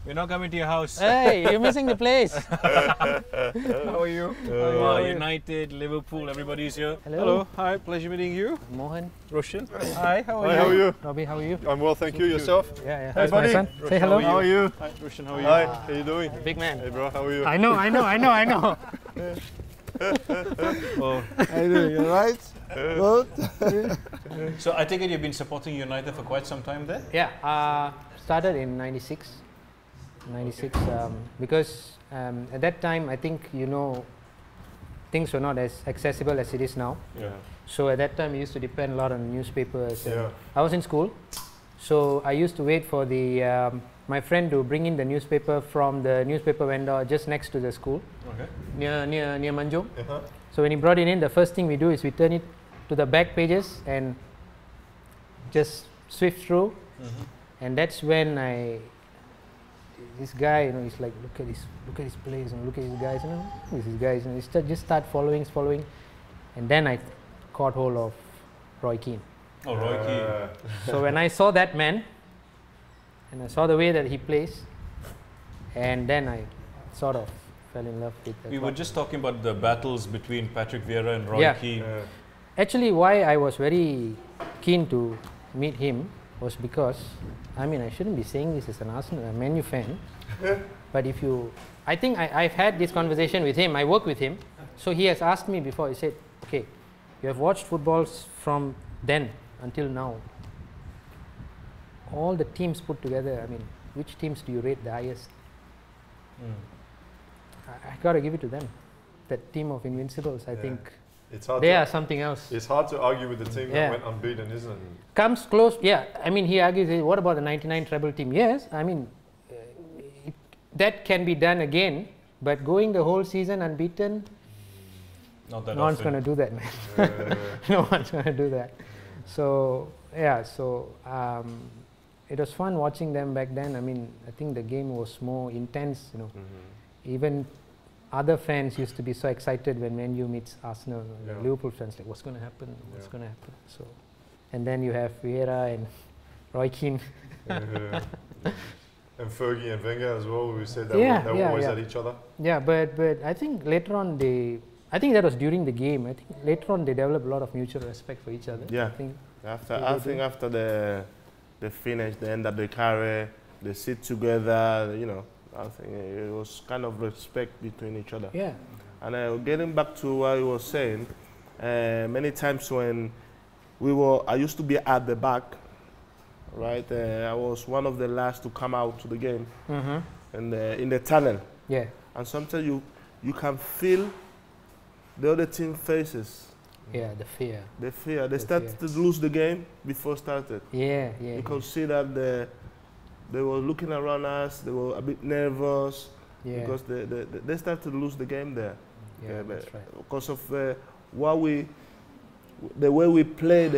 We're not coming to your house. Hey, you're missing the place. How are you? United, Liverpool, everybody's here. Hello. Hi, pleasure meeting you. Mohan. Roshan. Hi, how are Hi, you? how are you? Robbie, how are you? I'm well, thank you. Yourself? Yeah. Hey, That's my buddy. son. Say Roshan, hello. How are you? Hi, Roshan, how are you? Hi, how you doing? Big man. Hey, bro, how are you? I know. Oh. How you doing? You alright? Good? So I take it you've been supporting United for quite some time there? Yeah, started in 96. Because at that time, I think, things were not as accessible as it is now. Yeah. So at that time, we used to depend a lot on newspapers. Yeah. I was in school, so I used to wait for my friend to bring in the newspaper from the newspaper vendor just next to the school, Okay. near Manjung. Uh-huh. So when he brought it in, the first thing we do is we turn it to the back pages and just swift through. And that's when this guy, he's like, look at his plays, look at his guys, who is this guy? Just start following, and then I caught hold of Roy Keane. Oh, Roy Keane. So when I saw that man, and I saw the way that he plays, and then I sort of fell in love with We were just talking about the battles between Patrick Vieira and Roy Keane. Actually, why I was very keen to meet him was because, I shouldn't be saying this as a Man U fan, but I think I've had this conversation with him, I work with him, so he has asked me before, he said, okay, you have watched footballs from then until now, all the teams put together, which teams do you rate the highest? I got to give it to them, that team of Invincibles, I think. It's hard they are something else. It's hard to argue with the team that went unbeaten, isn't it? Comes close, he argues, what about the 99 treble team? Yes, that can be done again, but going the whole season unbeaten, Not that no one's going to do that, man. No one's going to do that. So, it was fun watching them back then. I think the game was more intense, Even other fans used to be so excited when Man U meets Arsenal. Liverpool fans like, what's going to happen? What's going to happen? So, and then you have Vieira and Roy Keane. And Fergie and Wenger as well. We said that they were always at each other. Yeah, but I think later on I think that was during the game. I think later on they developed a lot of mutual respect for each other. Yeah. I think after they finish, the end of the career, they sit together. I think it was kind of respect between each other. Yeah. And getting back to what you were saying, many times when I used to be at the back, right? I was one of the last to come out to the game, and in the tunnel. Yeah. And sometimes you can feel the other team faces. Yeah, the fear. The fear. They started to lose the game before started. Yeah. You could see that they were looking around us. They were a bit nervous because they started to lose the game there. Yeah, that's right. Because of the way we played,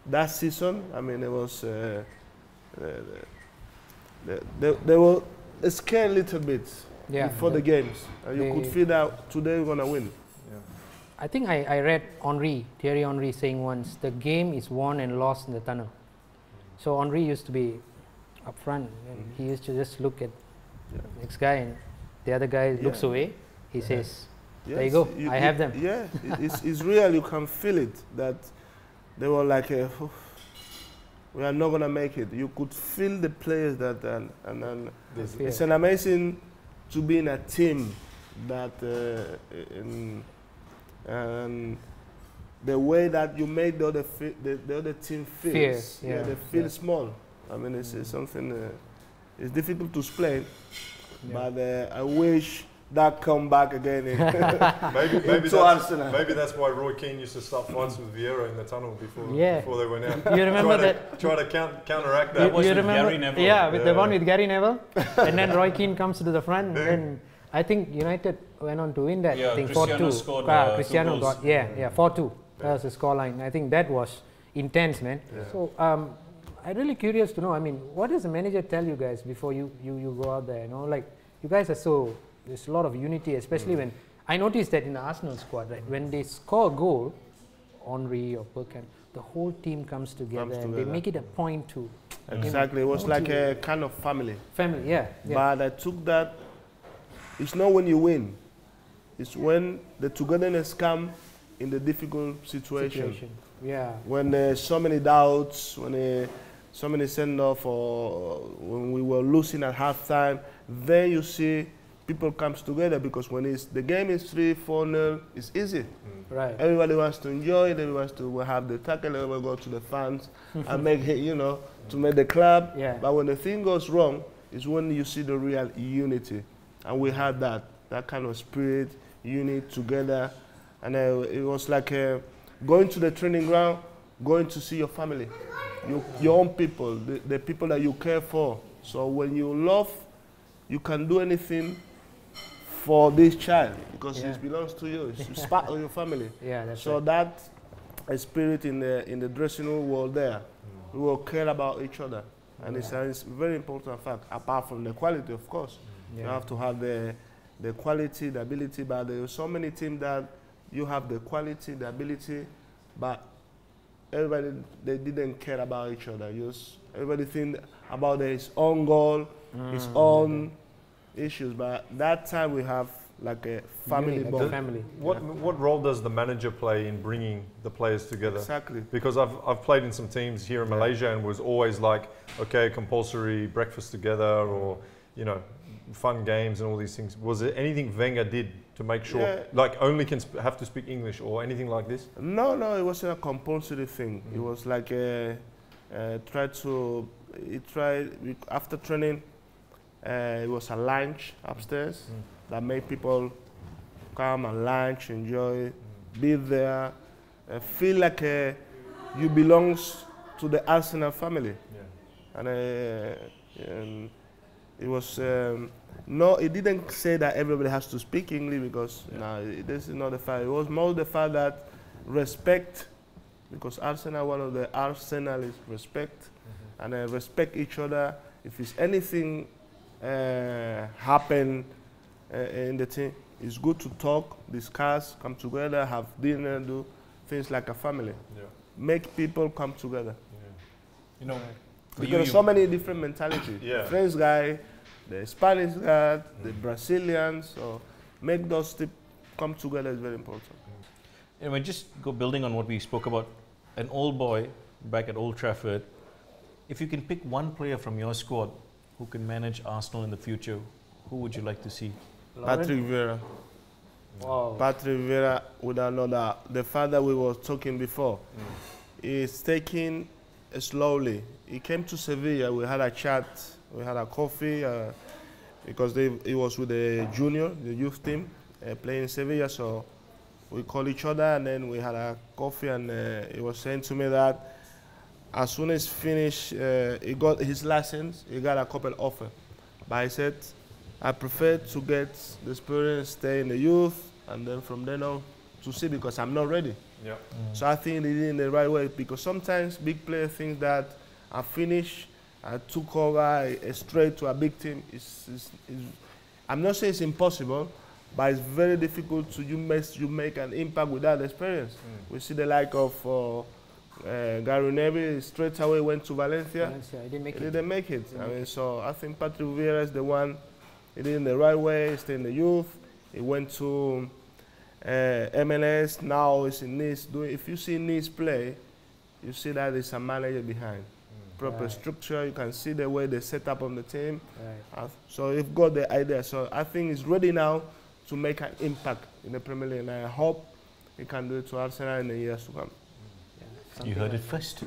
that season. It was they were scared a little bit before the games. You could feel that today we're gonna win. I think I read Thierry Henry saying once, the game is won and lost in the tunnel. So Henry used to be up front, and he used to just look at the next guy, and the other guy looks away. He says, there you go, I have them. Yeah, it's real. You can feel it, that they were like, we are not going to make it. You could feel the players and it's an amazing to be in a team that and the way that you make the other team feel. They feel small. It's something. It's difficult to explain, but I wish that come back again. Maybe that's why Roy Keane used to start fights with Vieira in the tunnel before they went out. You remember that? Try to counteract that. You remember? Gary Neville. Yeah, with the one with Gary Neville, and then Roy Keane comes to the front, and then I think United went on to win that. I think 4-2. Cristiano got 4-2. That was the scoreline. I think that was intense, man. Yeah. So I'm really curious to know. What does the manager tell you guys before you go out there? Like you guys are there's a lot of unity, especially when I noticed that in the Arsenal squad, right? When they score a goal, Henry or Perkan, the whole team comes together and they make it a point to. Exactly, it was like a kind of family. Family, yeah. But I took that. It's not when you win. It's when the togetherness comes in the difficult situation. Yeah. When there's so many doubts, when so many send-off, or when we were losing at halftime, then you see people comes together, because when the game is 3-4-0, it's easy. Right. Everybody wants to enjoy it. Everybody wants to have the tackle. Everybody go to the fans and make it, to make the club. Yeah. But when the thing goes wrong, is when you see the real unity, and we had that kind of spirit, unity together, and it was like going to the training ground, going to see your family, your own people, the people that you care for. So when you love, you can do anything for this child, because it belongs to you. It's part of your family. Yeah, that's so right. that spirit in the dressing room was there. We will care about each other, and it's a very important fact. Apart from the quality, of course, you have to have the quality, the ability. But there are so many teams that you have the quality, the ability, but everybody, they didn't care about each other. Everybody think about his own goal, his own issues. But that time we have like a family bond. Family. What role does the manager play in bringing the players together? Exactly. Because I've played in some teams here in Malaysia, and was always like, okay, compulsory breakfast together, or fun games and all these things. Was there anything Wenger did to make sure, like, only can have to speak English or anything like this? No, it wasn't a compulsory thing. It was like after training. It was a lunch upstairs that made people come and lunch, enjoy, be there, feel like you belong to the Arsenal family. And it was it didn't say that everybody has to speak English, because this is not the fact. It was more the fact that respect, because Arsenal, one of the Arsenal is respect, and respect each other. If it's anything happen in the team, it's good to talk, discuss, come together, have dinner, do things like a family. Make people come together. Because so many different mentalities. The French guy, the Spanish guy, the Brazilians. So make those come together is very important. Anyway, just building on what we spoke about, an old boy back at Old Trafford. If you can pick one player from your squad who can manage Arsenal in the future, who would you like to see? Patrick Vieira. Wow. Patrick Vieira, without no doubt. The fact that we were talking before, is taking slowly. He came to Sevilla, we had a chat, we had a coffee, because he was with the youth team, playing in Sevilla, so we called each other, and then we had a coffee, and he was saying to me that as soon as finished, he got his license, he got a couple offers. But I said, I prefer to get the experience, stay in the youth, and then from then on to see, because I'm not ready. So I think he did it in the right way, because sometimes big players think that I finished, I took over straight to a big team. I'm not saying it's impossible, but it's very difficult to you make an impact without experience. We see the like of Gary Neville straight away went to Valencia. He didn't make it. I mean, so I think Patrick Vieira is the one. He did it in the right way. He stayed in the youth. He went to MLS. Now he's in Nice. If you see Nice play, you see that there's a manager behind. Proper structure. You can see the way they set up on the team. So you've got the idea. So I think he's ready now to make an impact in the Premier League, and I hope he can do it to Arsenal in the years to come. You heard it first.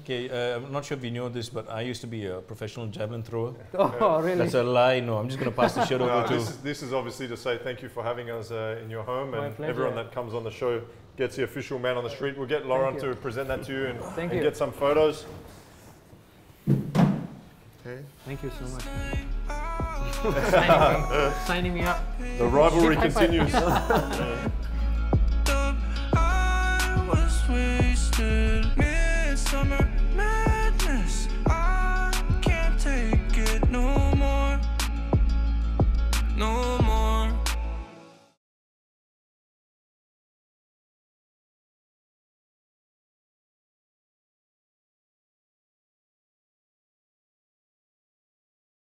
Okay, I'm not sure if you know this, but I used to be a professional javelin thrower. Oh, really? That's a lie. No, I'm just going to pass the shirt over to... This is obviously to say thank you for having us in your home, and pleasure. everyone that comes on the show gets the official man on the street. We'll get Laurent to present that to you and get some photos. Okay. Thank you so much. Signing me up. The rivalry continues. Wasted midsummer